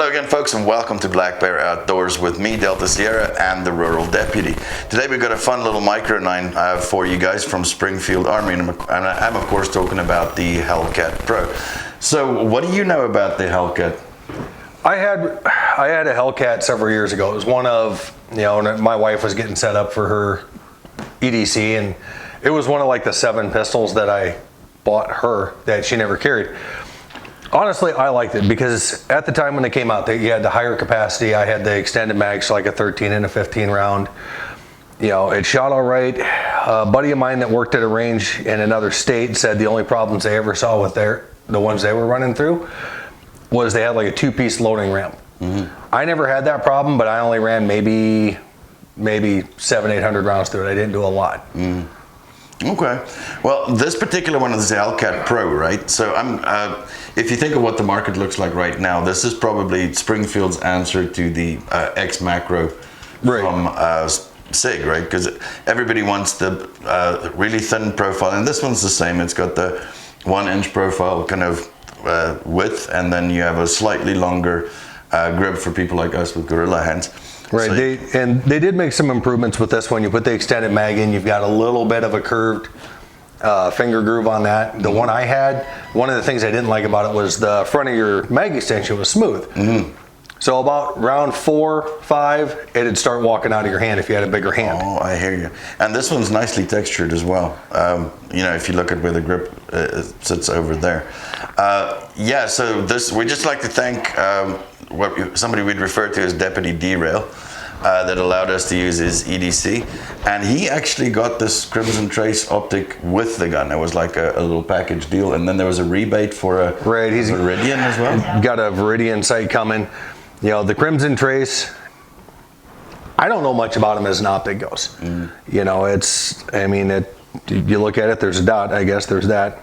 Hello again, folks, and welcome to Black Bear Outdoors with me, Delta Sierra, and the Rural Deputy. Today we've got a fun little Micro 9 for you guys from Springfield Army, and I'm of course talking about the Hellcat Pro. So what do you know about the Hellcat? I had a Hellcat several years ago. It was one of, my wife was getting set up for her EDC, and it was one of like the 7 pistols that I bought her that she never carried. Honestly, I liked it because at the time when they came out, you had the higher capacity. I had the extended mag, so like a 13 and a 15 round. It shot all right. A buddy of mine that worked at a range in another state said the only problems they ever saw with the ones they were running through was they had like a 2-piece loading ramp. Mm-hmm. I never had that problem, but I only ran maybe 700-800 rounds through it. I didn't do a lot. Mm. Okay. Well, this particular one is the Hellcat Pro, right? So if you think of what the market looks like right now, this is probably Springfield's answer to the X Macro from SIG, right? Because everybody wants the really thin profile, and this one's the same. It's got the 1-inch profile kind of width, and then you have a slightly longer grip for people like us with gorilla hands. Right, so they did make some improvements with this one. You put the extended mag in, you've got a little bit of a curved finger groove on that. The one I had, one of the things I didn't like about it was the front of your mag extension was smooth. Mm-hmm. So about round 4, 5, it'd start walking out of your hand if you had a bigger hand. Oh, I hear you. And this one's nicely textured as well. If you look at where the grip sits over there. So we'd just like to thank somebody we'd refer to as Deputy Derail that allowed us to use his EDC. And he actually got this Crimson Trace optic with the gun. It was like a little package deal. And then there was a rebate for a Viridian as well. Got a Viridian sight coming. The Crimson Trace, I don't know much about him as an optic goes. Mm. You look at it, there's a dot, I guess there's that.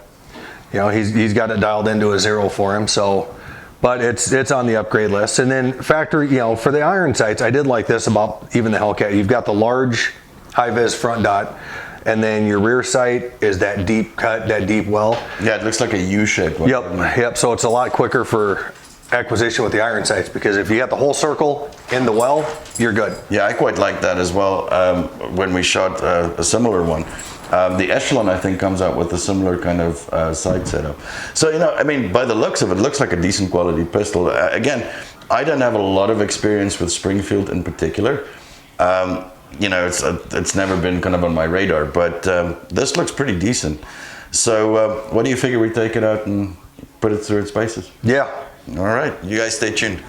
He's got it dialed into a 0 for him, but it's on the upgrade list. And then factory, for the iron sights, I did like this about even the Hellcat. You've got the large high-vis front dot, and then your rear sight is that deep cut, that deep well. Yeah, it looks like a U-shape. Yep, so it's a lot quicker for acquisition with the iron sights, because if you got the whole circle in the well, you're good. Yeah, I quite like that as well. When we shot a similar one, the Echelon I think comes out with a similar kind of sight setup. So by the looks of it, looks like a decent quality pistol. Again, I don't have a lot of experience with Springfield in particular. It's never been kind of on my radar, but this looks pretty decent. So what do you figure we take it out and put it through its paces? Yeah. All right, you guys stay tuned.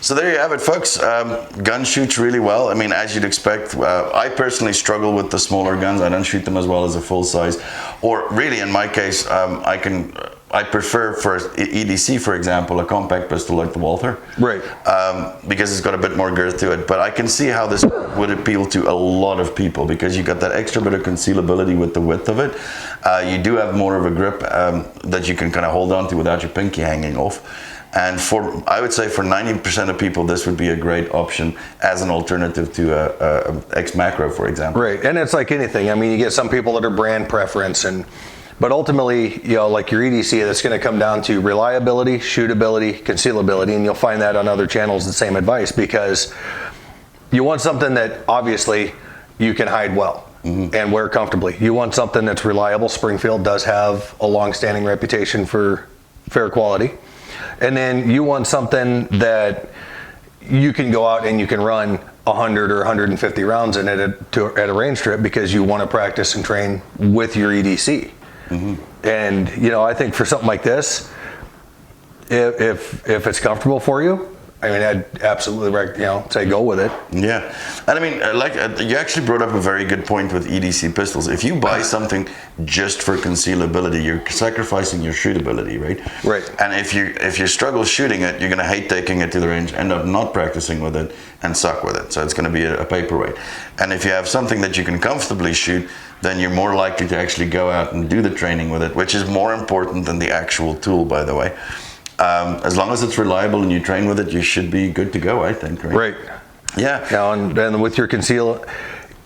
So there you have it, folks. Gun shoots really well. As you'd expect. I personally struggle with the smaller guns. I don't shoot them as well as a full size. Or really, in my case, I prefer for EDC, for example, a compact pistol like the Walther. Right. Because it's got a bit more girth to it. But I can see how this would appeal to a lot of people because you got that extra bit of concealability with the width of it. You do have more of a grip that you can kind of hold on to without your pinky hanging off. And I would say for 90% of people, this would be a great option as an alternative to a X Macro, for example. Right, and it's like anything. You get some people that are brand preference, but ultimately, like your EDC, that's going to come down to reliability, shootability, concealability, and you'll find that on other channels the same advice, because you want something that obviously you can hide well. and wear comfortably. You want something that's reliable. Springfield does have a long-standing reputation for fair quality. And then you want something that you can go out and you can run 100 or 150 rounds in it at a range trip, because you want to practice and train with your EDC. And I think for something like this, if it's comfortable for you, I mean, I'd absolutely say go with it. Yeah, and I mean, you actually brought up a very good point with EDC pistols. If you buy something just for concealability, you're sacrificing your shootability, right? Right. And if you struggle shooting it, you're going to hate taking it to the range, end up not practicing with it, and suck with it. So it's going to be a paperweight. And if you have something that you can comfortably shoot, then you're more likely to actually go out and do the training with it, which is more important than the actual tool, by the way. As long as it's reliable and you train with it, you should be good to go, I think. Right. Yeah. Now, and with your conceal,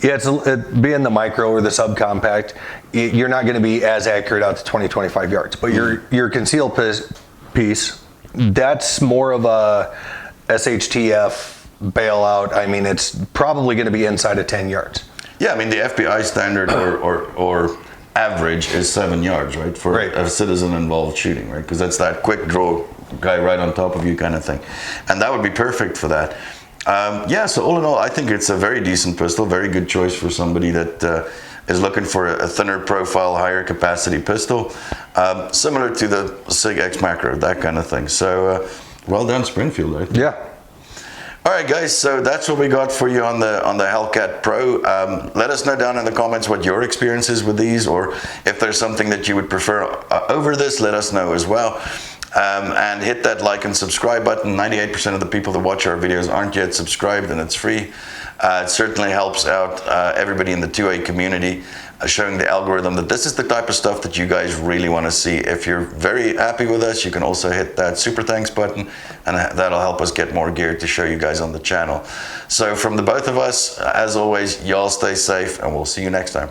being the micro or the subcompact, you're not going to be as accurate out to 20-25 yards. But your conceal piece, that's more of a SHTF bailout. I mean, it's probably going to be inside of 10 yards. Yeah, I mean, the FBI standard or average is 7 yards, right, for a citizen-involved shooting, right? Because that's that quick draw guy right on top of you kind of thing, and that would be perfect for that. Yeah, so all in all, I think it's a very decent pistol, very good choice for somebody that is looking for a thinner profile, higher capacity pistol, similar to the SIG X Macro, that kind of thing. So, well done, Springfield, right? Yeah. All right, guys, so that's what we got for you on the Hellcat Pro. Let us know down in the comments what your experience is with these, or if there's something that you would prefer over this, let us know as well. And hit that like and subscribe button. 98% of the people that watch our videos aren't yet subscribed, and it's free. It certainly helps out everybody in the 2A community, showing the algorithm that this is the type of stuff that you guys really want to see. If you're very happy with us, you can also hit that super thanks button, and that'll help us get more gear to show you guys on the channel. So from the both of us, as always, y'all stay safe, and we'll see you next time.